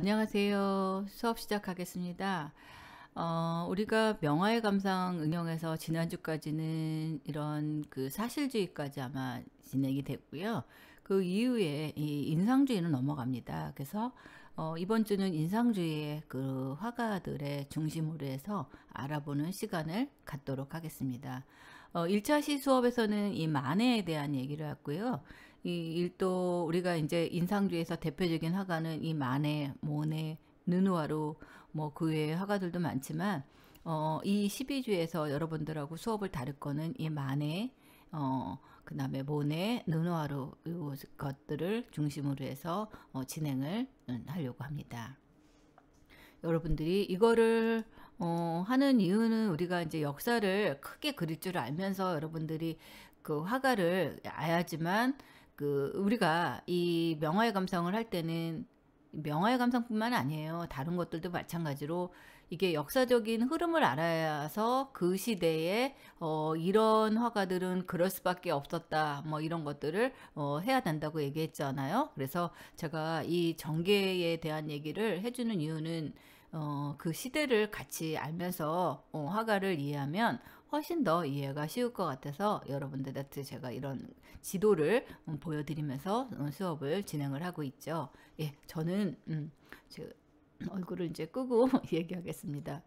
안녕하세요. 수업 시작하겠습니다. 우리가 명화의 감상 응용해서 지난주까지는 이런 그 사실주의까지 아마 진행이 됐고요. 그 이후에 이 인상주의는 넘어갑니다. 그래서 이번 주는 인상주의의 그 화가들의 중심으로 해서 알아보는 시간을 갖도록 하겠습니다. 1차 시수업에서는 이 만해에 대한 얘기를 했고요. 이 일도 우리가 이제 인상주의에서 대표적인 화가는 이 마네, 모네, 르누아르 뭐 그 외의 화가들도 많지만 이 12주에서 여러분들하고 수업을 다룰 거는 이 마네, 그다음에 모네, 르누아르 요 것들을 중심으로 해서 진행을 하려고 합니다. 여러분들이 이거를 하는 이유는 우리가 이제 역사를 크게 그릴 줄 알면서 여러분들이 그 화가를 알아야지만 그 우리가 이 명화의 감상을 할 때는 명화의 감상뿐만 아니에요. 다른 것들도 마찬가지로 이게 역사적인 흐름을 알아서 그 시대에 이런 화가들은 그럴 수밖에 없었다. 뭐 이런 것들을 해야 된다고 얘기했잖아요. 그래서 제가 이 전개에 대한 얘기를 해주는 이유는 그 시대를 같이 알면서 화가를 이해하면 훨씬 더 이해가 쉬울 것 같아서 여러분들한테 제가 이런 지도를 보여드리면서 수업을 진행을 하고 있죠. 예, 저는 제 얼굴을 이제 끄고 얘기하겠습니다.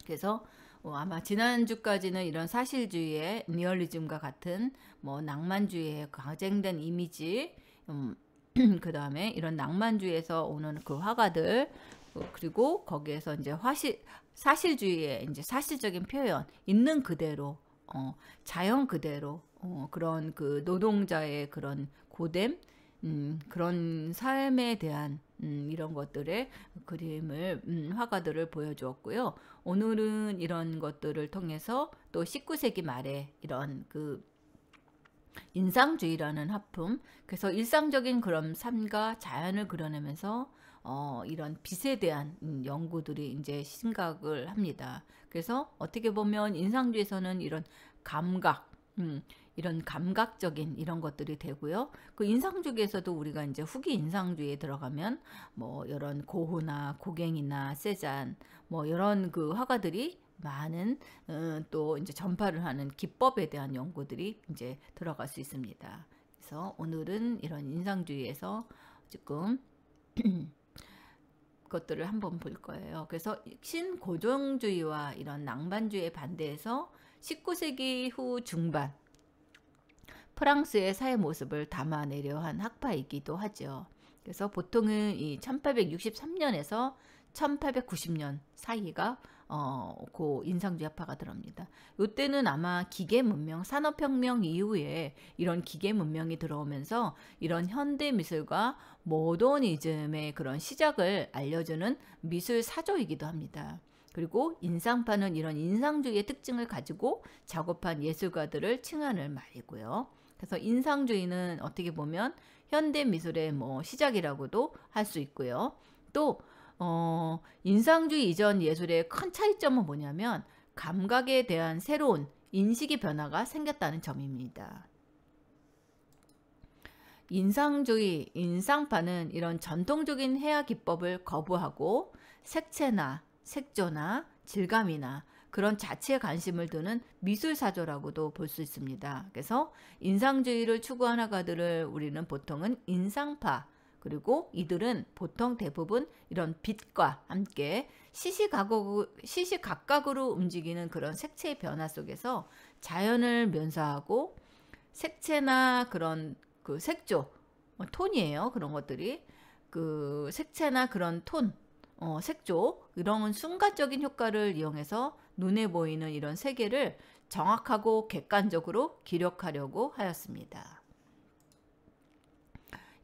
그래서 아마 지난주까지는 이런 사실주의의 리얼리즘과 같은 뭐 낭만주의의 과장된 이미지, 그 다음에 이런 낭만주의에서 오는 그 화가들, 그리고 거기에서 이제 사실주의의 이제 사실적인 표현, 있는 그대로, 자연 그대로, 그런 그 노동자의 그런 고됨, 그런 삶에 대한 이런 것들의 그림을 화가들을 보여주었고요. 오늘은 이런 것들을 통해서 또 19세기 말에 이런 그 인상주의라는 하품, 그래서 일상적인 그런 삶과 자연을 그려내면서 이런 빛에 대한 연구들이 이제 심각을 합니다. 그래서 어떻게 보면 인상주의에서는 이런 감각, 이런 감각적인 이런 것들이 되고요. 그 인상주의에서도 우리가 이제 후기 인상주의에 들어가면 뭐 이런 고흐나 고갱이나 세잔 뭐 이런 그 화가들이 많은 또 이제 전파를 하는 기법에 대한 연구들이 이제 들어갈 수 있습니다. 그래서 오늘은 이런 인상주의에서 조금 것들을 한번 볼 거예요. 그래서 신고정주의와 이런 낭만주의에 반대해서 19세기 후 중반 프랑스의 사회 모습을 담아내려 한 학파이기도 하죠. 그래서 보통은 이 1863년에서 1890년 사이가 그 인상주의 학파가 들어옵니다. 이때는 아마 기계 문명, 산업혁명 이후에 이런 기계 문명이 들어오면서 이런 현대 미술과 모더니즘의 그런 시작을 알려주는 미술 사조이기도 합니다. 그리고 인상파는 이런 인상주의의 특징을 가지고 작업한 예술가들을 칭하는 말이고요. 그래서 인상주의는 어떻게 보면 현대 미술의 뭐 시작이라고도 할 수 있고요. 또 인상주의 이전 예술의 큰 차이점은 뭐냐면 감각에 대한 새로운 인식의 변화가 생겼다는 점입니다. 인상주의, 인상파는 이런 전통적인 해야 기법을 거부하고 색채나 색조나 질감이나 그런 자체에 관심을 두는 미술사조라고도 볼 수 있습니다. 그래서 인상주의를 추구한 화가들을 우리는 보통은 인상파, 그리고 이들은 보통 대부분 이런 빛과 함께 시시각각으로 움직이는 그런 색채의 변화 속에서 자연을 묘사하고 색채나 그런 그 색조, 톤이에요. 그런 것들이 그 색채나 그런 톤, 색조 이런 순간적인 효과를 이용해서 눈에 보이는 이런 세계를 정확하고 객관적으로 기록하려고 하였습니다.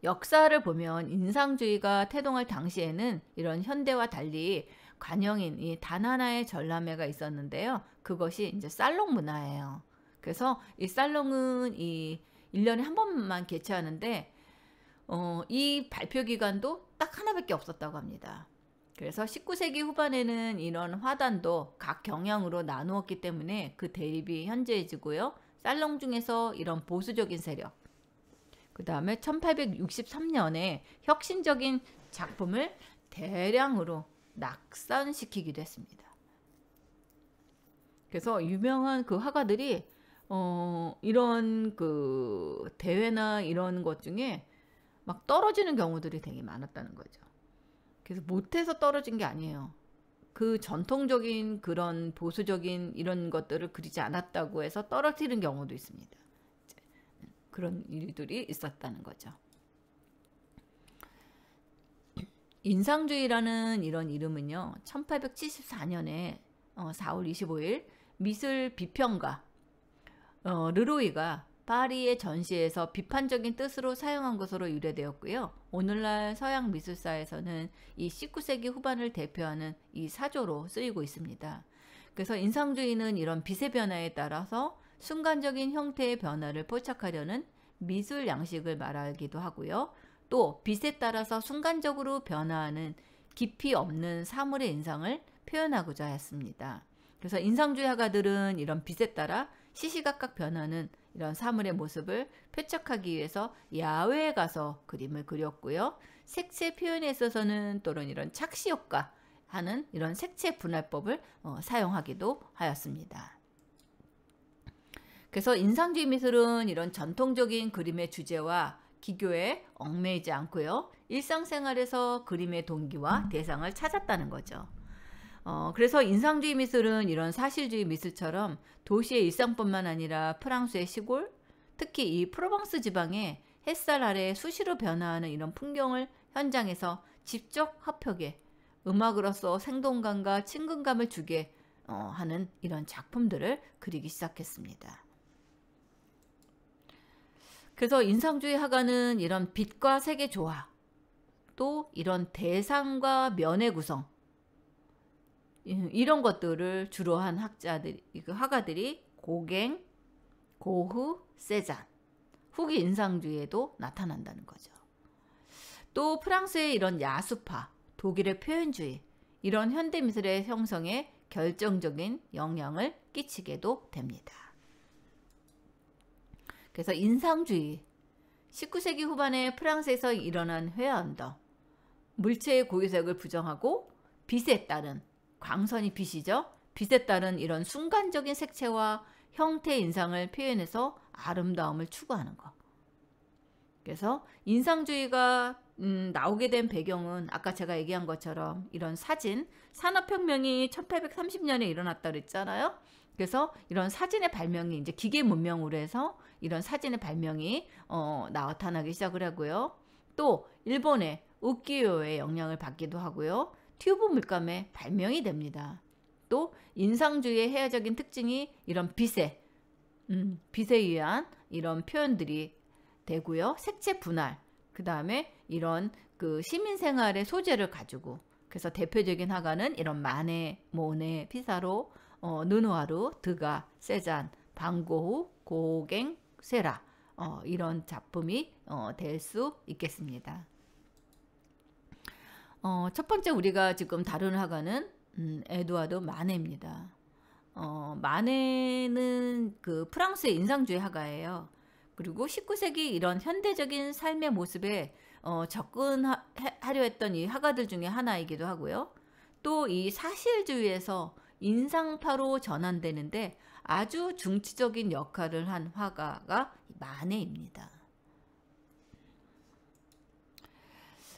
역사를 보면 인상주의가 태동할 당시에는 이런 현대와 달리 관영인 이 단 하나의 전람회가 있었는데요. 그것이 이제 살롱 문화예요. 그래서 이 살롱은 이 1년에 한 번만 개최하는데 이 발표 기간도 딱 하나밖에 없었다고 합니다. 그래서 19세기 후반에는 이런 화단도 각 경향으로 나누었기 때문에 그 대립이 현저해지고요. 살롱 중에서 이런 보수적인 세력, 그 다음에 1863년에 혁신적인 작품을 대량으로 낙산시키기도 했습니다. 그래서 유명한 그 화가들이 이런 그 대회나 이런 것 중에 막 떨어지는 경우들이 되게 많았다는 거죠. 그래서 못해서 떨어진 게 아니에요. 그 전통적인 그런 보수적인 이런 것들을 그리지 않았다고 해서 떨어지는 경우도 있습니다. 그런 일들이 있었다는 거죠. 인상주의라는 이런 이름은요, 1874년에 4월 25일 미술 비평가 르로이가 파리의 전시에서 비판적인 뜻으로 사용한 것으로 유래되었고요. 오늘날 서양 미술사에서는 이 19세기 후반을 대표하는 이 사조로 쓰이고 있습니다. 그래서 인상주의는 이런 빛의 변화에 따라서 순간적인 형태의 변화를 포착하려는 미술 양식을 말하기도 하고요. 또 빛에 따라서 순간적으로 변화하는 깊이 없는 사물의 인상을 표현하고자 했습니다. 그래서 인상주의 화가들은 이런 빛에 따라 시시각각 변하는 이런 사물의 모습을 표적하기 위해서 야외에 가서 그림을 그렸고요. 색채 표현에 있어서는 또는 이런 착시 효과 하는 이런 색채 분할법을 사용하기도 하였습니다. 그래서 인상주의 미술은 이런 전통적인 그림의 주제와 기교에 얽매이지 않고요. 일상생활에서 그림의 동기와 대상을 찾았다는 거죠. 그래서 인상주의 미술은 이런 사실주의 미술처럼 도시의 일상뿐만 아니라 프랑스의 시골, 특히 이 프로방스 지방의 햇살 아래 수시로 변화하는 이런 풍경을 현장에서 직접 합격해 음악으로서 생동감과 친근감을 주게 하는 이런 작품들을 그리기 시작했습니다. 그래서 인상주의 화가는 이런 빛과 색의 조화, 또 이런 대상과 면의 구성, 이런 것들을 주로 한 화가들이 고갱, 고흐, 세잔, 후기 인상주의에도 나타난다는 거죠. 또 프랑스의 이런 야수파, 독일의 표현주의, 이런 현대미술의 형성에 결정적인 영향을 끼치게도 됩니다. 그래서 인상주의, 19세기 후반에 프랑스에서 일어난 회화운동, 물체의 고유색을 부정하고 빛에 따른 광선이 빛이죠. 빛에 따른 이런 순간적인 색채와 형태 인상을 표현해서 아름다움을 추구하는 것. 그래서 인상주의가 나오게 된 배경은 아까 제가 얘기한 것처럼 이런 사진, 산업혁명이 1830년에 일어났다 그랬잖아요. 그래서 이런 사진의 발명이 이제 기계 문명으로 해서 이런 사진의 발명이 나타나기 시작을 하고요. 또 일본의 우키요의 영향을 받기도 하고요. 튜브 물감의 발명이 됩니다. 또 인상주의의 해외적인 특징이 이런 빛에 의한 이런 표현들이 되고요. 색채 분할, 그 다음에 이런 그 시민생활의 소재를 가지고, 그래서 대표적인 화가는 이런 마네, 모네, 피사로, 르누아르, 드가, 세잔, 방고흐, 고갱, 세라, 이런 작품이 될 수 있겠습니다. 첫 번째 우리가 지금 다루는 화가는 에두아르 마네입니다. 마네는 그 프랑스의 인상주의 화가예요. 그리고 19세기 이런 현대적인 삶의 모습에 접근하려 했던 이 화가들 중에 하나이기도 하고요. 또 이 사실주의에서 인상파로 전환되는데 아주 중추적인 역할을 한 화가가 마네입니다.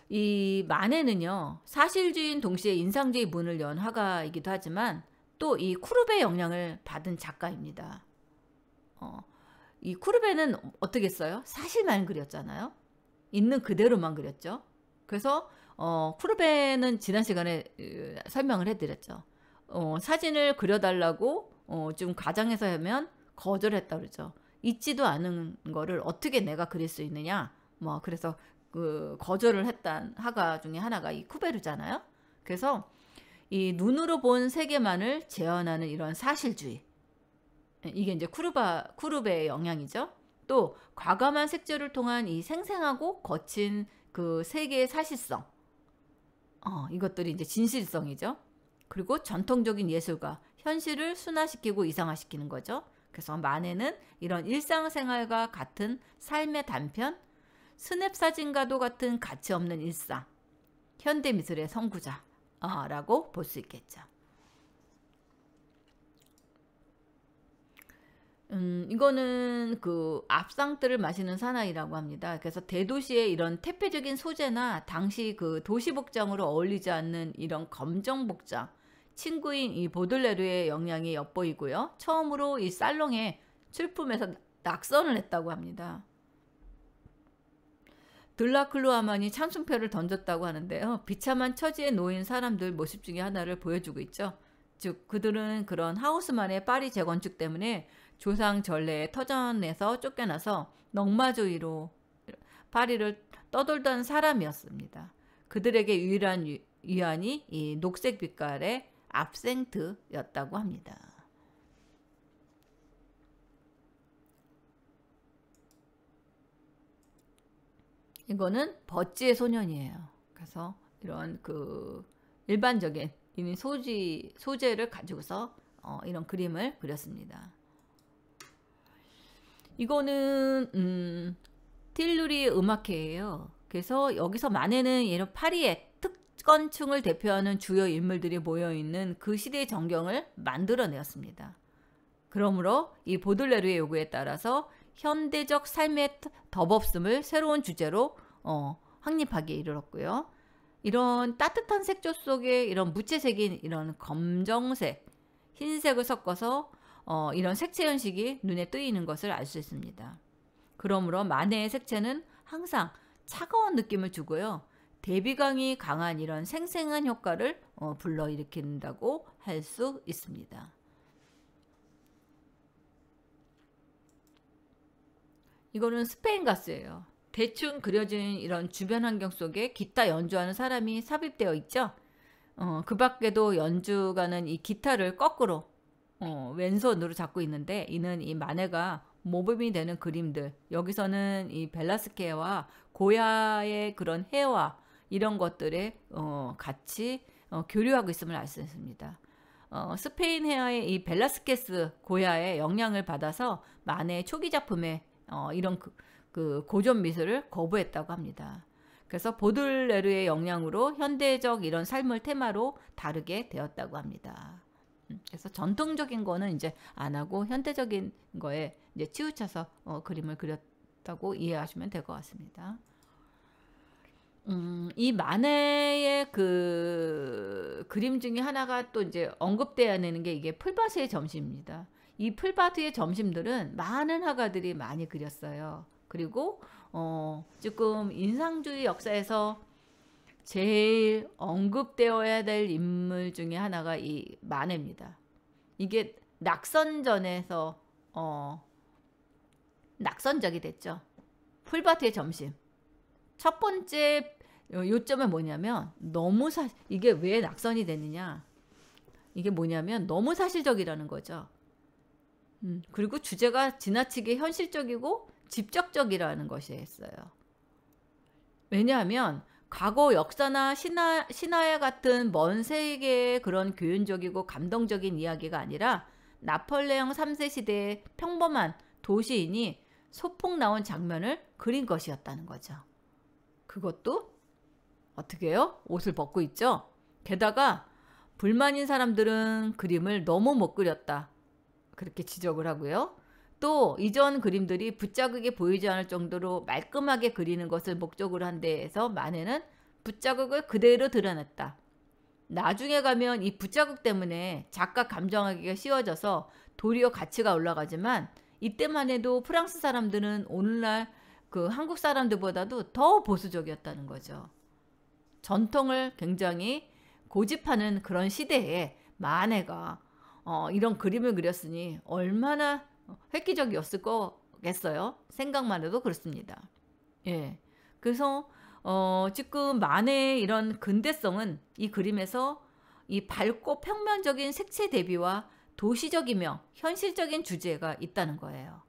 이 마네는요, 사실주의인 동시에 인상주의 문을 연 화가이기도 하지만 또 이 쿠르베의 영향을 받은 작가입니다. 이 쿠르베는 어떻게 했어요? 사실만 그렸잖아요. 있는 그대로만 그렸죠. 그래서 쿠르베는 지난 시간에 설명을 해드렸죠. 사진을 그려달라고 좀 과장해서 하면 거절했다 그러죠. 있지도 않은 거를 어떻게 내가 그릴 수 있느냐. 그래서 그 거절을 했던 화가 중에 하나가 이 쿠베르잖아요. 그래서 이 눈으로 본 세계만을 재현하는 이런 사실주의, 이게 이제 쿠르베의 영향이죠. 또 과감한 색조를 통한 이 생생하고 거친 그 세계의 사실성, 이것들이 이제 진실성이죠. 그리고 전통적인 예술과 현실을 순화시키고 이상화시키는 거죠. 그래서 마네는 이런 일상생활과 같은 삶의 단편, 스냅 사진과도 같은 가치 없는 일상, 현대미술의 선구자라고 볼 수 있겠죠. 이거는 그 압상뜰을 마시는 사나이라고 합니다. 그래서 대도시의 이런 태폐적인 소재나 당시 그 도시 복장으로 어울리지 않는 이런 검정 복장, 친구인 이 보들레르의 영향이 엿보이고요. 처음으로 이 살롱에 출품해서 낙선을 했다고 합니다. 들라클루아만이 찬송표를 던졌다고 하는데요. 비참한 처지에 놓인 사람들 모습 중에 하나를 보여주고 있죠. 즉 그들은 그런 하우스만의 파리 재건축 때문에 조상 전래의 터전에서 쫓겨나서 넉마주의로 파리를 떠돌던 사람이었습니다. 그들에게 유일한 위안이 이 녹색 빛깔의 압생트였다고 합니다. 이거는 버찌의 소년이에요. 그래서 이런 그 일반적인 이미 소재를 가지고서 이런 그림을 그렸습니다. 이거는 틸루리 음악회예요. 그래서 여기서 마네는 이런 파리의 특권층을 대표하는 주요 인물들이 모여있는 그 시대의 전경을 만들어내었습니다. 그러므로 이 보들레르의 요구에 따라서 현대적 삶의 덧없음을 새로운 주제로 확립하기에 이르렀고요. 이런 따뜻한 색조 속에 이런 무채색인 이런 검정색, 흰색을 섞어서 이런 색채 현식이 눈에 띄는 것을 알 수 있습니다. 그러므로 마네의 색채는 항상 차가운 느낌을 주고요. 대비광이 강한 이런 생생한 효과를 불러일으킨다고 할 수 있습니다. 이거는 스페인 가스예요. 대충 그려진 이런 주변 환경 속에 기타 연주하는 사람이 삽입되어 있죠. 그 밖에도 연주가는 이 기타를 거꾸로 왼손으로 잡고 있는데 이는 이 마네가 모범이 되는 그림들, 여기서는 이 벨라스케와 고야의 그런 해와 이런 것들에 같이 교류하고 있음을 알 수 있습니다. 스페인 해와의 이 벨라스케스 고야의 영향을 받아서 마네의 초기 작품에 이런 그 고전 미술을 거부했다고 합니다. 그래서 보들레르의 영향으로 현대적 이런 삶을 테마로 다루게 되었다고 합니다. 그래서 전통적인 거는 이제 안 하고 현대적인 거에 이제 치우쳐서 그림을 그렸다고 이해하시면 될 것 같습니다. 이 마네의 그 그림 중에 하나가 또 이제 언급돼야 되는 게 이게 풀밭의 점심입니다. 이 풀밭의 점심들은 많은 화가들이 많이 그렸어요. 그리고 조금 인상주의 역사에서 제일 언급되어야 될 인물 중에 하나가 이 마네입니다. 이게 낙선전에서 낙선적이 됐죠. 풀밭의 점심. 첫 번째 요점은 뭐냐면 이게 왜 낙선이 됐느냐. 이게 뭐냐면 너무 사실적이라는 거죠. 그리고 주제가 지나치게 현실적이고 직접적이라는 것이었어요. 왜냐하면 과거 역사나 신화와 같은 먼 세계의 그런 교훈적이고 감동적인 이야기가 아니라 나폴레옹 3세 시대의 평범한 도시인이 소풍 나온 장면을 그린 것이었다는 거죠. 그것도 어떻게 해요? 옷을 벗고 있죠. 게다가 불만인 사람들은 그림을 너무 못 그렸다. 그렇게 지적을 하고요. 또 이전 그림들이 붓자국이 보이지 않을 정도로 말끔하게 그리는 것을 목적으로 한 데에서 마네는 붓자국을 그대로 드러냈다. 나중에 가면 이 붓자국 때문에 작가 감정하기가 쉬워져서 도리어 가치가 올라가지만 이때만 해도 프랑스 사람들은 오늘날 그 한국 사람들보다도 더 보수적이었다는 거죠. 전통을 굉장히 고집하는 그런 시대에 마네가 이런 그림을 그렸으니 얼마나 획기적이었을 거겠어요. 생각만 해도 그렇습니다. 예. 그래서 지금 마네의 이런 근대성은 이 그림에서 이 밝고 평면적인 색채 대비와 도시적이며 현실적인 주제가 있다는 거예요.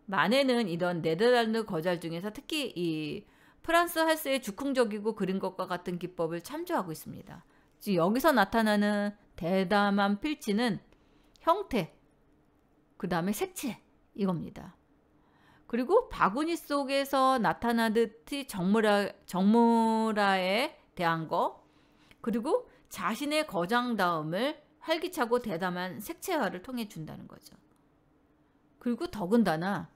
마네는 이런 네덜란드 거잘 중에서 특히 이 프랑스 할스의 즉흥적이고 그린 것과 같은 기법을 참조하고 있습니다. 즉 여기서 나타나는 대담한 필치는 형태, 그 다음에 색채 이겁니다. 그리고 바구니 속에서 나타나듯이 정무라의 대한 거, 그리고 자신의 거장다움을 활기차고 대담한 색채화를 통해 준다는 거죠. 그리고 더군다나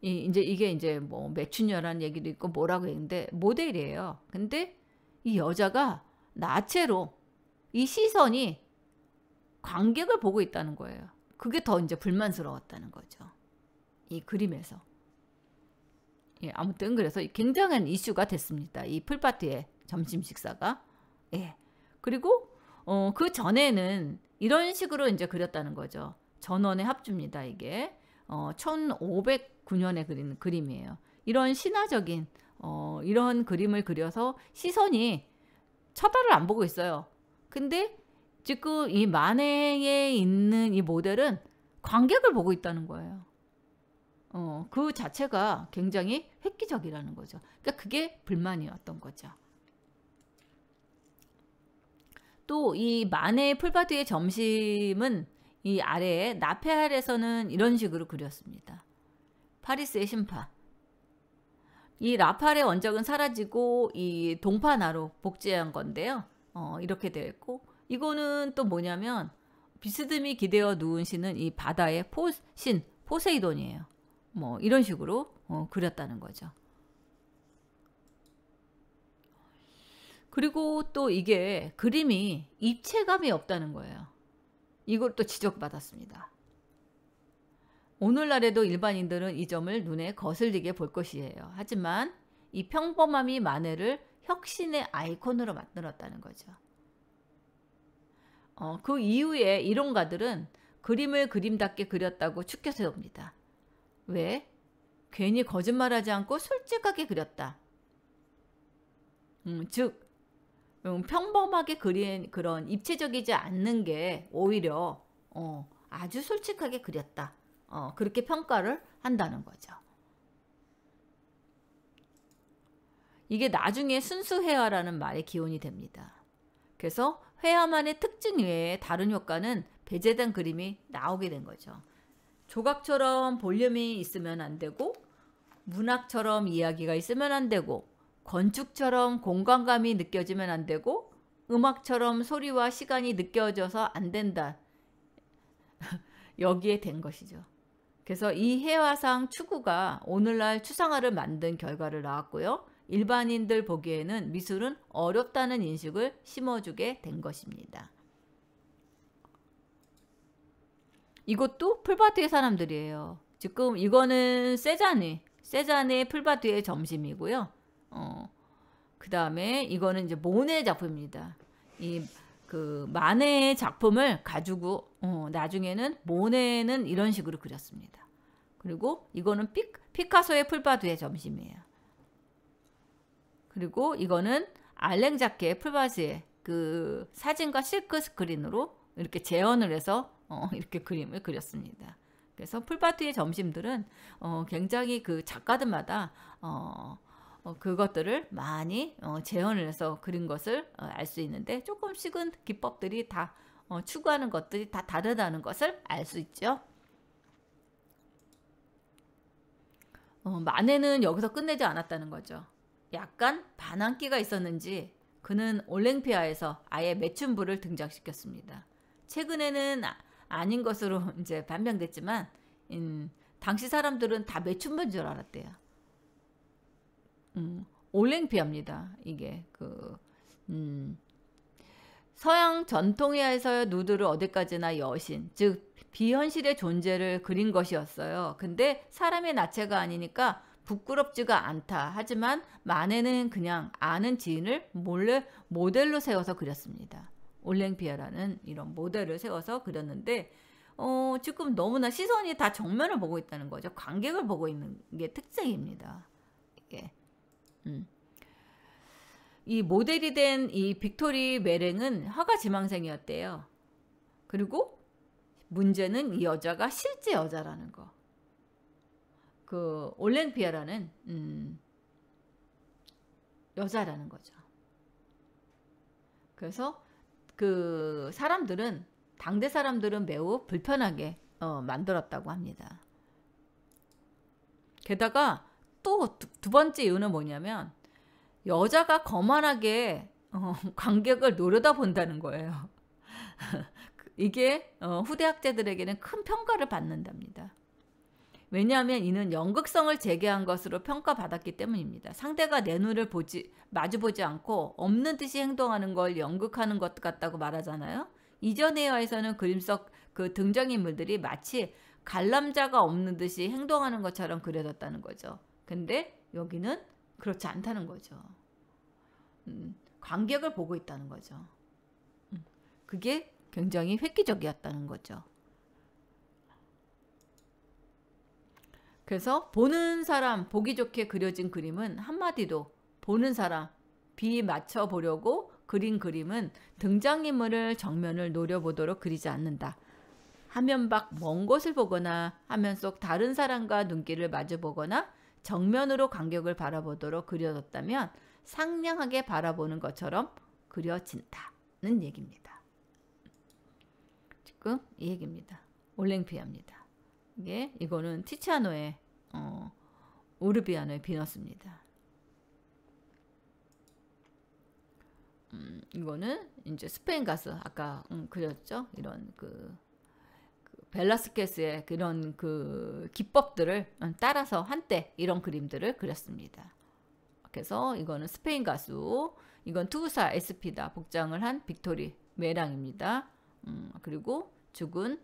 이제 이게 이제 뭐 매춘녀라는 얘기도 있고 뭐라고 했는데 모델이에요. 근데 이 여자가 나체로 이 시선이 관객을 보고 있다는 거예요. 그게 더 이제 불만스러웠다는 거죠. 이 그림에서. 예, 아무튼 그래서 굉장한 이슈가 됐습니다. 이 풀파티의 점심 식사가. 예. 그리고 그 전에는 이런 식으로 이제 그렸다는 거죠. 전원의 합주입니다. 이게 1509년에 그린 그림이에요. 이런 신화적인 이런 그림을 그려서 시선이 쳐다를 안 보고 있어요. 근데 지금 이 만행에 있는 이 모델은 관객을 보고 있다는 거예요. 그 자체가 굉장히 획기적이라는 거죠. 그러니까 그게 불만이었던 거죠. 또 이 만해의 풀밭 위의 점심은 이 아래에 나페 아래에서는 이런 식으로 그렸습니다. 파리스의 심판. 이 라팔의 원적은 사라지고 이 동파나로 복제한 건데요. 이렇게 되어 있고, 이거는 또 뭐냐면 비스듬히 기대어 누운 신은 이 바다의 신 포세이돈이에요. 뭐 이런 식으로 그렸다는 거죠. 그리고 또 이게 그림이 입체감이 없다는 거예요. 이걸 또 지적받았습니다. 오늘날에도 일반인들은 이 점을 눈에 거슬리게 볼 것이에요. 하지만 이 평범함이 마네를 혁신의 아이콘으로 만들었다는 거죠. 그 이후에 이론가들은 그림을 그림답게 그렸다고 추켜 세웁니다. 왜? 괜히 거짓말하지 않고 솔직하게 그렸다. 즉 평범하게 그린 그런 입체적이지 않는 게 오히려 아주 솔직하게 그렸다. 그렇게 평가를 한다는 거죠. 이게 나중에 순수회화라는 말의 기원이 됩니다. 그래서 회화만의 특징 외에 다른 효과는 배제된 그림이 나오게 된 거죠. 조각처럼 볼륨이 있으면 안 되고, 문학처럼 이야기가 있으면 안 되고, 건축처럼 공간감이 느껴지면 안 되고, 음악처럼 소리와 시간이 느껴져서 안 된다. 여기에 된 것이죠. 그래서 이 회화상 추구가 오늘날 추상화를 만든 결과를 낳았고요. 일반인들 보기에는 미술은 어렵다는 인식을 심어주게 된 것입니다. 이것도 풀밭 위의 사람들이에요. 지금 이거는 세잔의 풀밭 위의 점심이고요. 그 다음에 이거는 이제 모네 작품입니다. 그 마네의 작품을 가지고 나중에는 모네는 이런 식으로 그렸습니다. 그리고 이거는 피카소의 풀밭 위의 점심이에요. 그리고 이거는 알랭 자케의 풀밭 위의 그 사진과 실크 스크린으로 이렇게 재현을 해서 이렇게 그림을 그렸습니다. 그래서 풀밭 위의 점심들은 굉장히 그 작가들마다 그것들을 많이 재현을 해서 그린 것을 알 수 있는데, 조금씩은 기법들이 다 추구하는 것들이 다 다르다는 것을 알 수 있죠. 마네는 여기서 끝내지 않았다는 거죠. 약간 반항기가 있었는지 그는 올랭피아에서 아예 매춘부를 등장시켰습니다. 최근에는 아닌 것으로 이제 반병됐지만 당시 사람들은 다 매춘부인 줄 알았대요. 올랭피아입니다. 이게 서양 전통회화에서의 누드를 어디까지나 여신, 즉 비현실의 존재를 그린 것이었어요. 근데 사람의 나체가 아니니까 부끄럽지가 않다. 하지만 마네는 그냥 아는 지인을 몰래 모델로 세워서 그렸습니다. 올랭피아라는 이런 모델을 세워서 그렸는데 지금 너무나 시선이 다 정면을 보고 있다는 거죠. 관객을 보고 있는 게 특징입니다. 이게 이 모델이 된 이 빅토리 메랭은 화가 지망생이었대요. 그리고 문제는 이 여자가 실제 여자라는 거. 그 올랭피아라는 여자라는 거죠. 그래서 그 사람들은, 당대 사람들은 매우 불편하게 만들었다고 합니다. 게다가 또 두 번째 이유는 뭐냐면, 여자가 거만하게 관객을 노려다본다는 거예요. 이게 후대 학자들에게는 큰 평가를 받는답니다. 왜냐하면 이는 연극성을 제기한 것으로 평가받았기 때문입니다. 상대가 내 눈을 마주보지 않고 없는 듯이 행동하는 걸 연극하는 것 같다고 말하잖아요. 이전 회화에서는 그림 속 그 등장인물들이 마치 관람자가 없는 듯이 행동하는 것처럼 그려졌다는 거죠. 근데 여기는 그렇지 않다는 거죠. 관객을 보고 있다는 거죠. 그게 굉장히 획기적이었다는 거죠. 그래서 보는 사람 보기 좋게 그려진 그림은 한마디로 보는 사람 비 맞춰 보려고 그린 그림은 등장인물을 정면을 노려보도록 그리지 않는다. 화면 밖 먼 곳을 보거나 화면 속 다른 사람과 눈길을 마주 보거나 정면으로 관객을 바라보도록 그려졌다면 상냥하게 바라보는 것처럼 그려진다는 얘기입니다. 지금 이 얘기입니다. 올랭피아입니다. 이거는 티치아노의 우르비아노의 비너스입니다. 이거는 이제 스페인 가수 아까 그렸죠. 이런 그 벨라스케스의 그런 그 기법들을 따라서 한때 이런 그림들을 그렸습니다. 그래서 이거는 스페인 가수, 이건 투사 에스피다 복장을 한 빅토리 메랑입니다. 그리고 죽은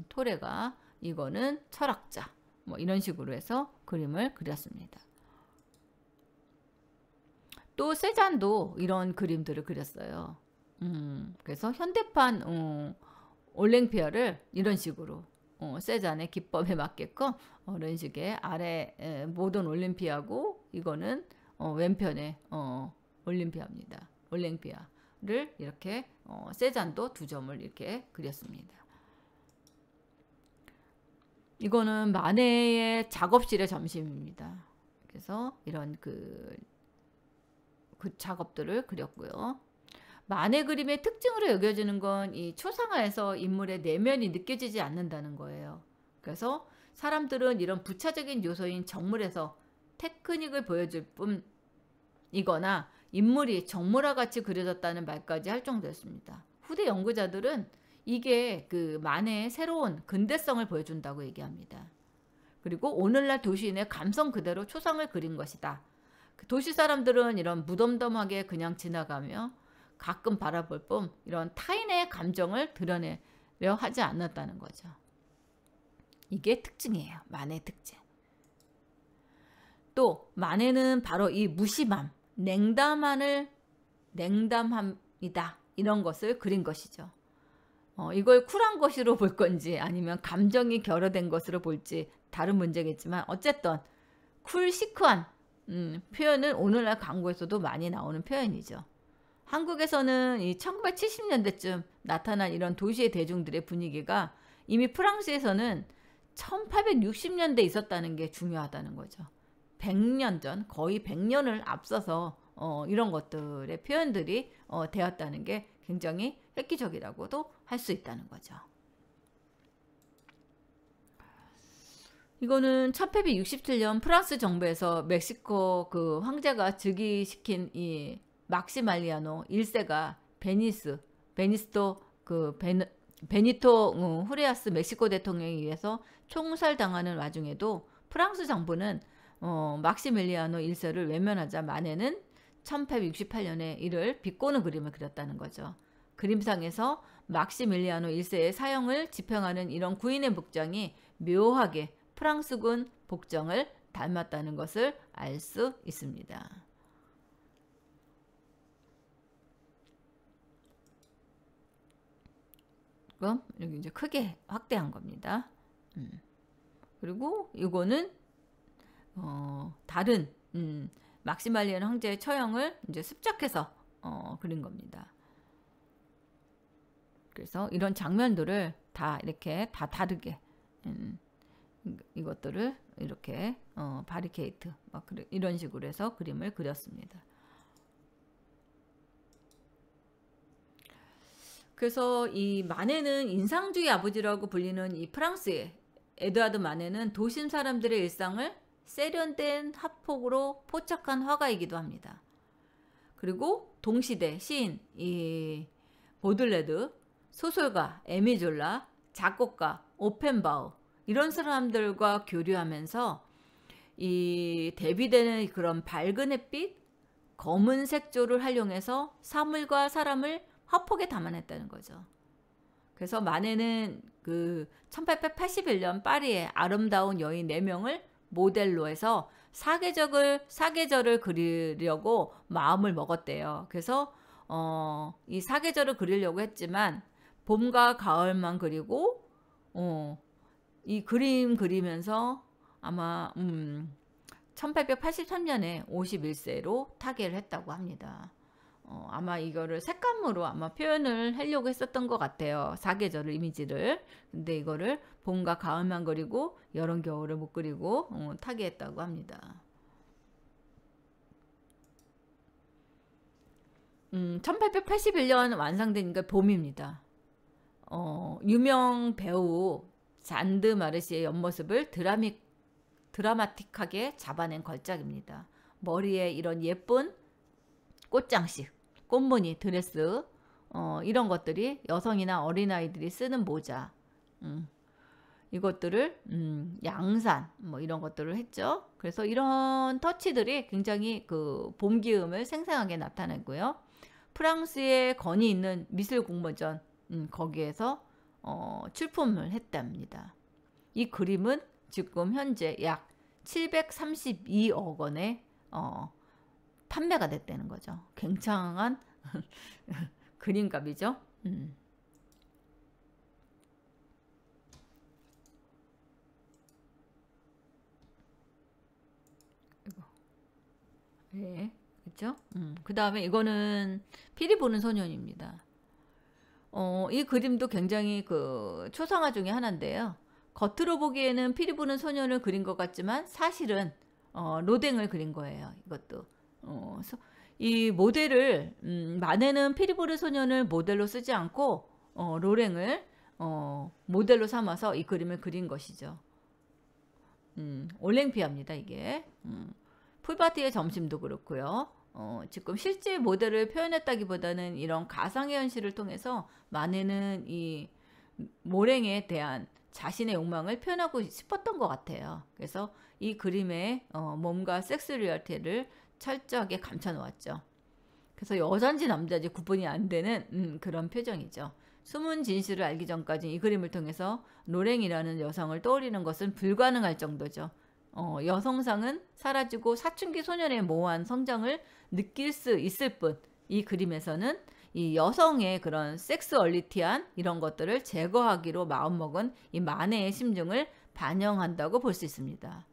토레가 이거는 철학자 뭐 이런 식으로 해서 그림을 그렸습니다. 또 세잔도 이런 그림들을 그렸어요. 그래서 현대판 올랭피아를 이런 식으로 세잔의 기법에 맞게끔 이런 식의 아래 모던 올림피아고 이거는 왼편의 올림피아입니다. 올랭피아를 이렇게 세잔도 두 점을 이렇게 그렸습니다. 이거는 마네의 작업실의 점심입니다. 그래서 이런 그 작업들을 그렸고요. 마네 그림의 특징으로 여겨지는 건 이 초상화에서 인물의 내면이 느껴지지 않는다는 거예요. 그래서 사람들은 이런 부차적인 요소인 정물에서 테크닉을 보여줄 뿐이거나 인물이 정물화 같이 그려졌다는 말까지 할 정도였습니다. 후대 연구자들은 이게 그 마네의 새로운 근대성을 보여준다고 얘기합니다. 그리고 오늘날 도시인의 감성 그대로 초상을 그린 것이다. 도시 사람들은 이런 무덤덤하게 그냥 지나가며 가끔 바라볼 뿐 이런 타인의 감정을 드러내려 하지 않았다는 거죠. 이게 특징이에요. 마네의 특징. 또 마네는 바로 이 무심함, 냉담함이다. 이런 것을 그린 것이죠. 이걸 쿨한 것으로 볼 건지 아니면 감정이 결여된 것으로 볼지 다른 문제겠지만 어쨌든 쿨 시크한 표현은 오늘날 광고에서도 많이 나오는 표현이죠. 한국에서는 이 1970년대쯤 나타난 이런 도시의 대중들의 분위기가 이미 프랑스에서는 1860년대에 있었다는 게 중요하다는 거죠. 100년 전, 거의 100년을 앞서서 이런 것들의 표현들이 되었다는 게 굉장히 획기적이라고도 할 수 있다는 거죠. 이거는 1867년 프랑스 정부에서 멕시코 그 황제가 즉위시킨 이 막시말리아노 1세가 베니토 후레아스 멕시코 대통령에 의해서 총살당하는 와중에도 프랑스 정부는 막시밀리아노 1세를 외면하자 마네는 1868년에 이를 비꼬는 그림을 그렸다는 거죠. 그림상에서 막시밀리아노 1세의 사형을 지평하는 이런 구인의 복장이 묘하게 프랑스군 복장을 닮았다는 것을 알 수 있습니다. 그럼 여기 이제 크게 확대한 겁니다. 그리고 이거는 다른 막시말리안 황제의 처형을 이제 습작해서 그린 겁니다. 그래서 이런 장면들을 다 이렇게 다 다르게 이것들을 이렇게 바리케이트 막 이런 식으로 해서 그림을 그렸습니다. 그래서 이 마네는 인상주의 아버지라고 불리는 이 프랑스의 에드와드 마네는 도심 사람들의 일상을 세련된 합폭으로 포착한 화가이기도 합니다. 그리고 동시대 시인 이 보들레드, 소설가 에미졸라, 작곡가 오펜바우 이런 사람들과 교류하면서 이 대비되는 그런 밝은 햇빛, 검은 색조를 활용해서 사물과 사람을 화폭에 담아냈다는 거죠. 그래서 마네는 그 1881년 파리의 아름다운 여인 4명을 모델로 해서 사계절을 그리려고 마음을 먹었대요. 그래서 이 사계절을 그리려고 했지만 봄과 가을만 그리고 이 그림 그리면서 아마 1883년에 51세로 타계를 했다고 합니다. 아마 이거를 색감으로 아마 표현을 하려고 했었던 것 같아요. 사계절을 이미지를. 근데 이거를 봄과 가을만 그리고 여름 겨울을 못 그리고 타계했다고 합니다. 1881년 완성되니까 봄입니다. 유명 배우 잔드 마르시의 옆모습을 드라마틱하게 잡아낸 걸작입니다. 머리에 이런 예쁜 꽃장식, 꽃무늬 드레스 이런 것들이 여성이나 어린아이들이 쓰는 모자 이것들을 양산 뭐 이런 것들을 했죠. 그래서 이런 터치들이 굉장히 그 봄 기음을 생생하게 나타내고요. 프랑스의 건이 있는 미술 공모전 거기에서 출품을 했답니다. 이 그림은 지금 현재 약 732억 원에 판매가 됐다는 거죠. 굉장한 그림값이죠. 네, 그렇죠? 그 다음에 이거는 피리 부는 소년입니다. 이 그림도 굉장히 그 초상화 중에 하나인데요. 겉으로 보기에는 피리 부는 소년을 그린 것 같지만 사실은 로댕을 그린 거예요. 이것도. 이 모델을 마네는 피리 부는 소년을 모델로 쓰지 않고 로랭을 모델로 삼아서 이 그림을 그린 것이죠. 올랭피아입니다. 이게. 풀바티의 점심도 그렇고요. 지금 실제 모델을 표현했다기보다는 이런 가상의 현실을 통해서 마네는 이 모랭에 대한 자신의 욕망을 표현하고 싶었던 것 같아요. 그래서 이 그림의 몸과 섹스 리얼티를 철저하게 감춰 놓았죠. 그래서 여잔지 남자인지 구분이 안 되는 그런 표정이죠. 숨은 진실을 알기 전까지 이 그림을 통해서 로랭이라는 여성을 떠올리는 것은 불가능할 정도죠. 여성상은 사라지고 사춘기 소년의 모호한 성장을 느낄 수 있을 뿐 이 그림에서는 이 여성의 그런 섹스얼리티한 이런 것들을 제거하기로 마음먹은 이 마네의 심정을 반영한다고 볼 수 있습니다.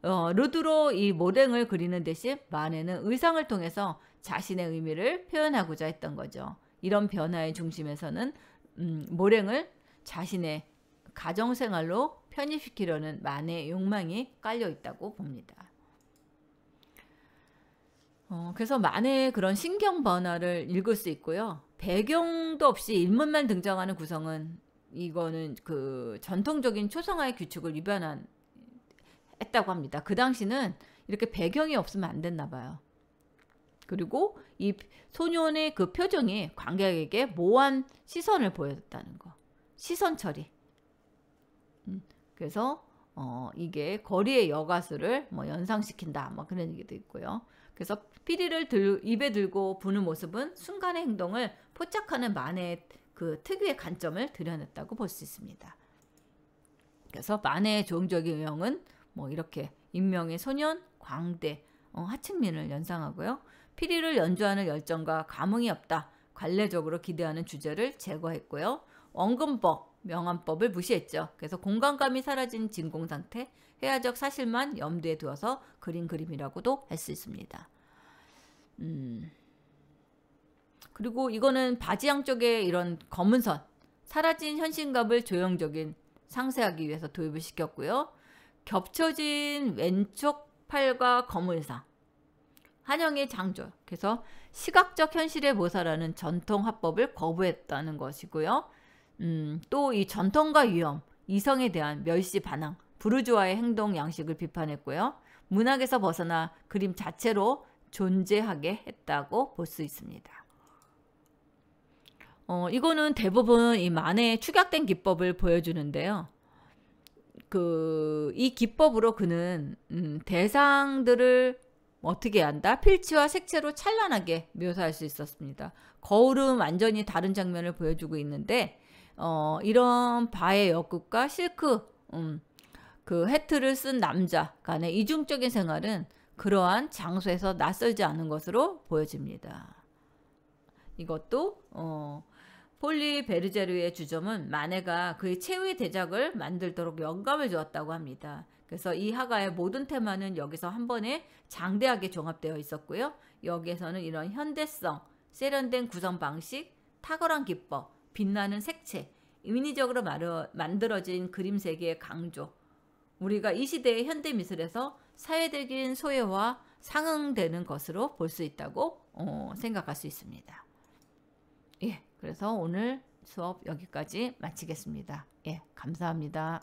루드로 이 모랭을 그리는 대신 마네는 의상을 통해서 자신의 의미를 표현하고자 했던 거죠. 이런 변화의 중심에서는 모랭을 자신의 가정생활로 편입시키려는 마네의 욕망이 깔려 있다고 봅니다. 그래서 마네의 그런 신경 변화를 읽을 수 있고요. 배경도 없이 인물만 등장하는 구성은 이거는 그 전통적인 초상화의 규칙을 했다고 합니다. 그 당시는 이렇게 배경이 없으면 안 됐나 봐요. 그리고 이 소년의 그 표정이 관객에게 모호한 시선을 보여줬다는 거. 시선 처리. 그래서 이게 거리의 여가수를 뭐 연상시킨다 뭐 그런 얘기도 있고요. 그래서 피리를 입에 들고 부는 모습은 순간의 행동을 포착하는 마네의 그 특유의 관점을 드러냈다고 볼 수 있습니다. 그래서 마네의 조형적인 유형은 뭐 이렇게 인명의 소년, 광대, 하층민을 연상하고요. 피리를 연주하는 열정과 감흥이 없다. 관례적으로 기대하는 주제를 제거했고요. 원근법, 명암법을 무시했죠. 그래서 공간감이 사라진 진공 상태, 회화적 사실만 염두에 두어서 그린 그림이라고도 할 수 있습니다. 그리고 이거는 바지 양쪽에 이런 검은 선, 사라진 현실감을 조형적인 상세하기 위해서 도입을 시켰고요. 겹쳐진 왼쪽 팔과 검은 상, 한영의 창조, 그래서 시각적 현실의 모사라는 전통 화법을 거부했다는 것이고요. 또 이 전통과 위험, 이성에 대한 멸시 반항, 부르주아의 행동 양식을 비판했고요. 문학에서 벗어나 그림 자체로 존재하게 했다고 볼 수 있습니다. 이거는 대부분 이 만해의 축약된 기법을 보여주는데요. 이 기법으로 그는 대상들을 어떻게 한다? 필치와 색채로 찬란하게 묘사할 수 있었습니다. 거울은 완전히 다른 장면을 보여주고 있는데 이런 바의 여굿과 실크 그 해트를 쓴 남자 간의 이중적인 생활은 그러한 장소에서 낯설지 않은 것으로 보여집니다. 이것도 폴리 베르제르의 주점은 마네가 그의 최후의 대작을 만들도록 영감을 주었다고 합니다. 그래서 이 화가의 모든 테마는 여기서 한 번에 장대하게 종합되어 있었고요. 여기에서는 이런 현대성, 세련된 구성 방식, 탁월한 기법, 빛나는 색채, 인위적으로 만들어진 그림 세계의 강조, 우리가 이 시대의 현대 미술에서 사회적인 소외와 상응되는 것으로 볼 수 있다고 생각할 수 있습니다. 예, 그래서 오늘 수업 여기까지 마치겠습니다. 예, 감사합니다.